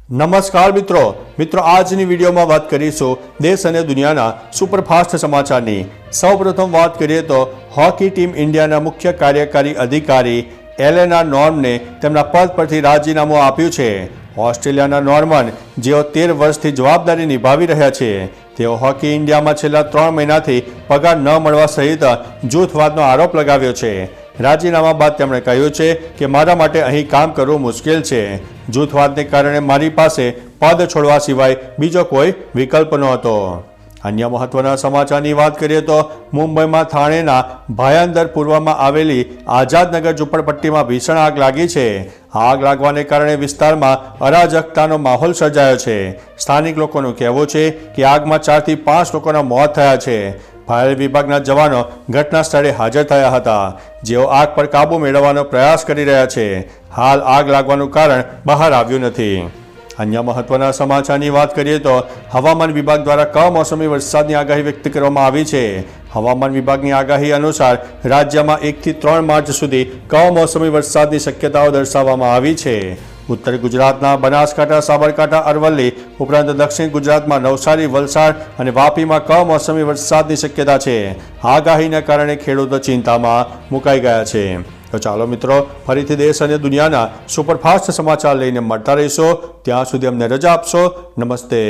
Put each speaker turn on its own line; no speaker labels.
નમસ્કાર મિત્રો આજની વિડીયોમાં વાત કરીશું દેશ અને દુનિયાના સુપરફાસ્ટ સમાચારની। સૌપ્રથમ વાત કરીએ તો હોકી ટીમ ઇન્ડિયાના મુખ્ય કાર્યકારી અધિકારી એલેના નોર્મને તેમના પદ પરથી રાજીનામું આપ્યું છે। ઓસ્ટ્રેલિયાના નોર્મન જેઓ 13 વર્ષથી જવાબદારી નિભાવી રહ્યા છે, તેઓ હોકી ઇન્ડિયામાં છેલ્લા 3 મહિનાથી પગાર ન મળવા સહિત જૂથવાદનો આરોપ લગાવ્યો છે। રાજીનામા બાદ તેમણે કહ્યું છે કે મારા માટે અહીં કામ કરવું મુશ્કેલ છે। જૂથવાદને કારણે મારી પાસે પદ છોડવા સિવાય બીજો કોઈ વિકલ્પ નહોતો। અન્ય મહત્વના સમાચારની વાત કરીએ તો મુંબઈમાં થાણેના ભાયાંદર પૂર્વમાં આવેલી આઝાદનગર ઝૂંપડપટ્ટીમાં ભીષણ આગ લાગી છે। આગ લાગવાને કારણે વિસ્તારમાં અરાજકતાનો માહોલ સર્જાયો છે। સ્થાનિક લોકોનું કહેવું છે કે આગમાં 4 થી 5 લોકોના મોત થયા છે। ફાયર વિભાગના જવાનો ઘટના સ્થળે હાજર થયા હતા, જેઓ આગ પર કાબૂ મેળવવાનો પ્રયાસ કરી રહ્યા છે। હાલ આગ લાગવાનું કારણ બહાર આવ્યું નથી। અન્ય મહત્વના સમાચારની વાત કરીએ તો હવામાન વિભાગ દ્વારા કમોસમી વરસાદની આગાહી વ્યક્ત કરવામાં આવી છે। હવામાન વિભાગની આગાહી અનુસાર રાજ્યમાં 1 થી 3 માર્ચ સુધી કમોસમી વરસાદની શક્યતાઓ દર્શાવવામાં આવી છે। ઉત્તર ગુજરાતના બનાસકાંઠા, સાબરકાંઠા, અરવલ્લી ઉપરાંત દક્ષિણ ગુજરાતમાં નવસારી, વલસાડ અને વાપીમાં કમોસમી વરસાદની શક્યતા છે। આગાહીના કારણે ખેડૂતો ચિંતામાં મુકાઈ ગયા છે। તો ચાલો મિત્રો, ફરીથી દેશ અને દુનિયાના સુપરફાસ્ટ સમાચાર લઈને મળતા રહીશો। ત્યાં સુધી અમને રજા આપશો। નમસ્તે।